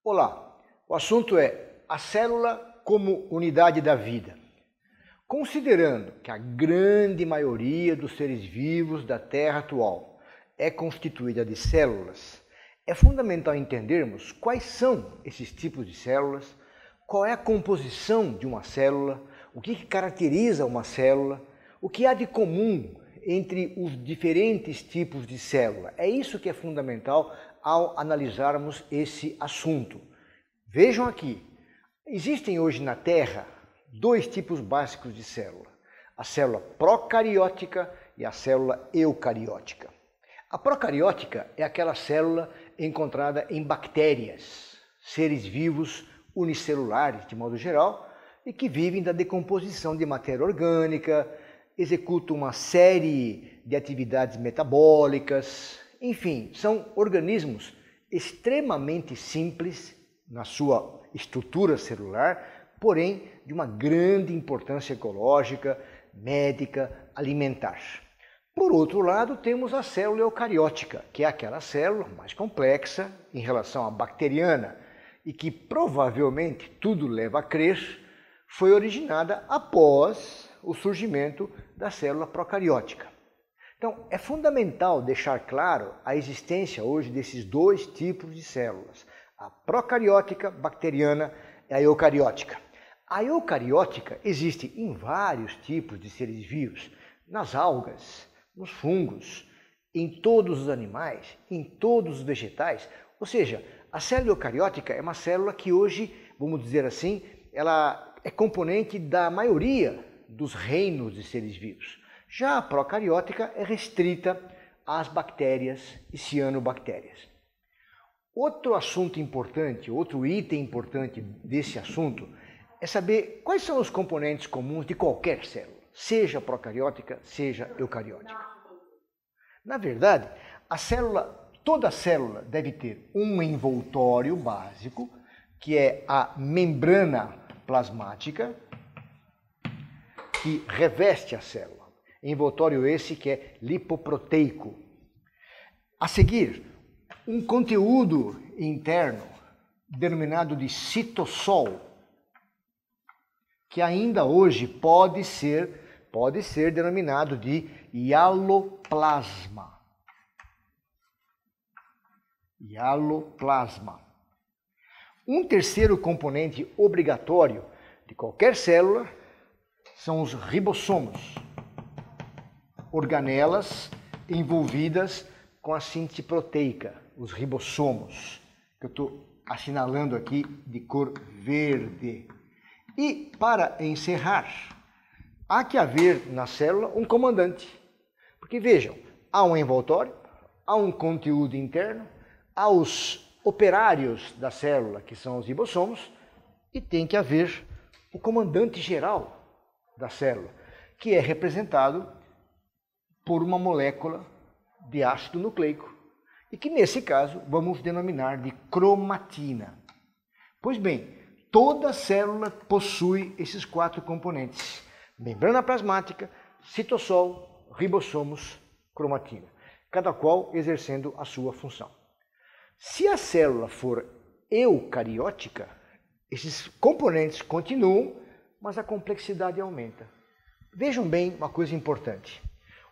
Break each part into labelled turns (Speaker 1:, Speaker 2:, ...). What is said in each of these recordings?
Speaker 1: Olá, o assunto é a célula como unidade da vida. Considerando que a grande maioria dos seres vivos da Terra atual é constituída de células, é fundamental entendermos quais são esses tipos de células, qual é a composição de uma célula, o que caracteriza uma célula, o que há de comum entre os diferentes tipos de célula. É isso que é fundamental ao analisarmos esse assunto. Vejam aqui, existem hoje na Terra dois tipos básicos de célula, a célula procariótica e a célula eucariótica. A procariótica é aquela célula encontrada em bactérias, seres vivos unicelulares de modo geral, e que vivem da decomposição de matéria orgânica, executam uma série de atividades metabólicas, enfim, são organismos extremamente simples na sua estrutura celular, porém de uma grande importância ecológica, médica, alimentar. Por outro lado, temos a célula eucariótica, que é aquela célula mais complexa em relação à bacteriana e que provavelmente, tudo leva a crer, foi originada após o surgimento da célula procariótica. Então, é fundamental deixar claro a existência hoje desses dois tipos de células, a procariótica bacteriana e a eucariótica. A eucariótica existe em vários tipos de seres vivos, nas algas, nos fungos, em todos os animais, em todos os vegetais. Ou seja, a célula eucariótica é uma célula que hoje, vamos dizer assim, ela é componente da maioria dos reinos de seres vivos. Já a procariótica é restrita às bactérias e cianobactérias. Outro assunto importante, outro item importante desse assunto é saber quais são os componentes comuns de qualquer célula, seja procariótica, seja eucariótica. Na verdade, toda célula deve ter um envoltório básico, que é a membrana plasmática, que reveste a célula. Envoltório esse que é lipoproteico. A seguir, um conteúdo interno denominado de citossol, que ainda hoje pode ser denominado de hialoplasma. Hialoplasma. Um terceiro componente obrigatório de qualquer célula são os ribossomos, organelas envolvidas com a síntese proteica, os ribossomos, que eu estou assinalando aqui de cor verde. E, para encerrar, há que haver na célula um comandante. Porque, vejam, há um envoltório, há um conteúdo interno, há os operários da célula, que são os ribossomos, e tem que haver o comandante geral da célula, que é representado por uma molécula de ácido nucleico, e que, nesse caso, vamos denominar de cromatina. Pois bem, toda célula possui esses quatro componentes: membrana plasmática, citossol, ribossomos, cromatina, cada qual exercendo a sua função. Se a célula for eucariótica, esses componentes continuam, mas a complexidade aumenta. Vejam bem uma coisa importante.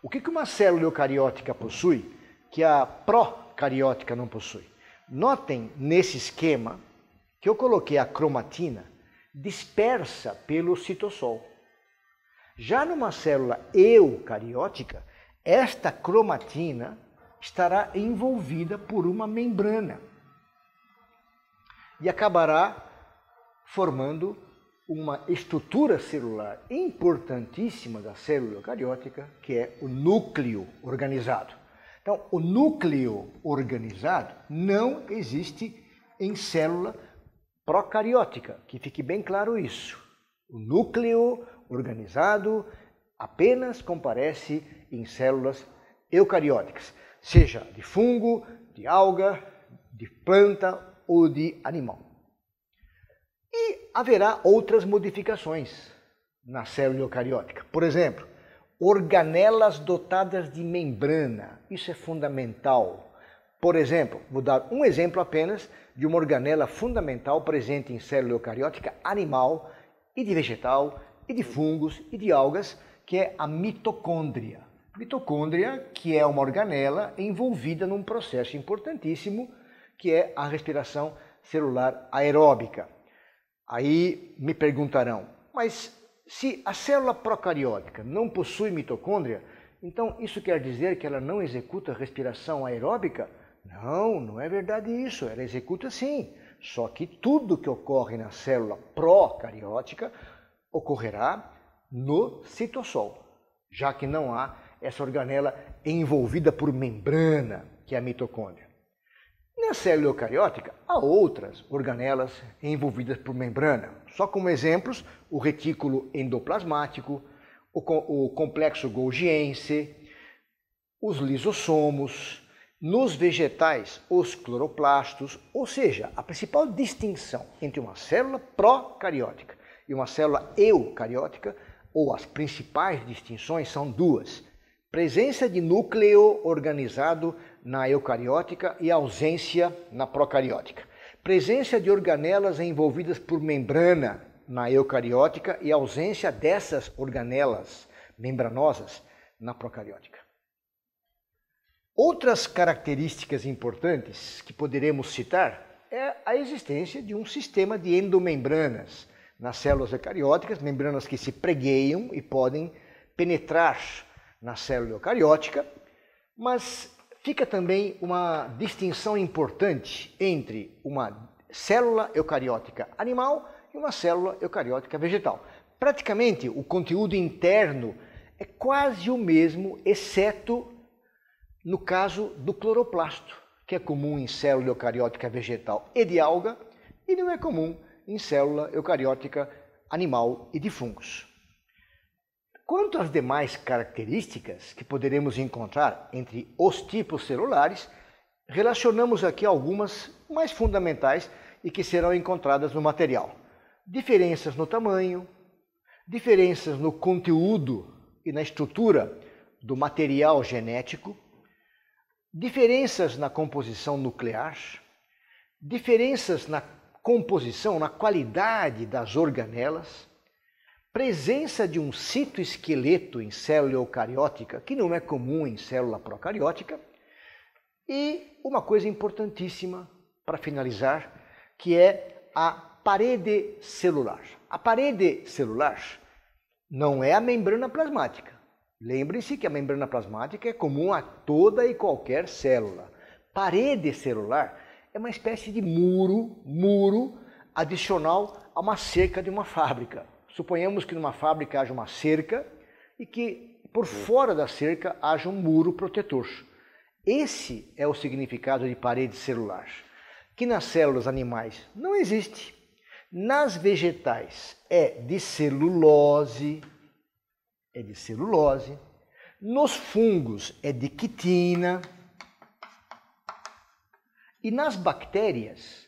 Speaker 1: O que uma célula eucariótica possui que a procariótica não possui? Notem nesse esquema que eu coloquei a cromatina dispersa pelo citossol. Já numa célula eucariótica, esta cromatina estará envolvida por uma membrana e acabará formando uma estrutura celular importantíssima da célula eucariótica, que é o núcleo organizado. Então, o núcleo organizado não existe em célula procariótica, que fique bem claro isso. O núcleo organizado apenas comparece em células eucarióticas, seja de fungo, de alga, de planta ou de animal. E haverá outras modificações na célula eucariótica. Por exemplo, organelas dotadas de membrana. Isso é fundamental. Por exemplo, vou dar um exemplo apenas de uma organela fundamental presente em célula eucariótica animal e de vegetal e de fungos e de algas, que é a mitocôndria. Mitocôndria, que é uma organela envolvida num processo importantíssimo, que é a respiração celular aeróbica. Aí me perguntarão, mas se a célula procariótica não possui mitocôndria, então isso quer dizer que ela não executa respiração aeróbica? Não, não é verdade isso, ela executa sim, só que tudo que ocorre na célula procariótica ocorrerá no citosol, já que não há essa organela envolvida por membrana, que é a mitocôndria. Na célula eucariótica, há outras organelas envolvidas por membrana. Só como exemplos, o retículo endoplasmático, o complexo golgiense, os lisossomos, nos vegetais, os cloroplastos, ou seja, a principal distinção entre uma célula procariótica e uma célula eucariótica, ou as principais distinções são duas: presença de núcleo organizado na eucariótica e ausência na procariótica. Presença de organelas envolvidas por membrana na eucariótica e ausência dessas organelas membranosas na procariótica. Outras características importantes que poderemos citar é a existência de um sistema de endomembranas nas células eucarióticas, membranas que se pregueiam e podem penetrar na célula eucariótica, mas fica também uma distinção importante entre uma célula eucariótica animal e uma célula eucariótica vegetal. Praticamente o conteúdo interno é quase o mesmo, exceto no caso do cloroplasto, que é comum em célula eucariótica vegetal e de alga, e não é comum em célula eucariótica animal e de fungos. Quanto às demais características que poderemos encontrar entre os tipos celulares, relacionamos aqui algumas mais fundamentais e que serão encontradas no material. Diferenças no tamanho, diferenças no conteúdo e na estrutura do material genético, diferenças na composição nuclear, diferenças na composição, na qualidade das organelas, presença de um citoesqueleto em célula eucariótica, que não é comum em célula procariótica, e uma coisa importantíssima para finalizar, que é a parede celular. A parede celular não é a membrana plasmática. Lembre-se que a membrana plasmática é comum a toda e qualquer célula. Parede celular é uma espécie de muro adicional a uma cerca de uma fábrica. Suponhamos que numa fábrica haja uma cerca e que por fora da cerca haja um muro protetor. Esse é o significado de parede celular, que nas células animais não existe. Nas vegetais é de celulose, nos fungos é de quitina, e nas bactérias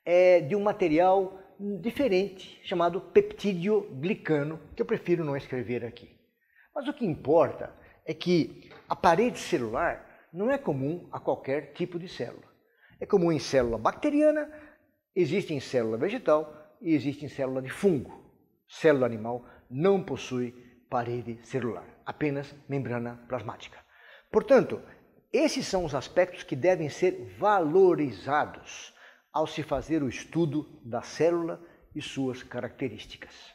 Speaker 1: é de um material diferente, chamado peptídeo-glicano, que eu prefiro não escrever aqui. Mas o que importa é que a parede celular não é comum a qualquer tipo de célula. É comum em célula bacteriana, existe em célula vegetal e existe em célula de fungo. Célula animal não possui parede celular, apenas membrana plasmática. Portanto, esses são os aspectos que devem ser valorizados ao se fazer o estudo da célula e suas características.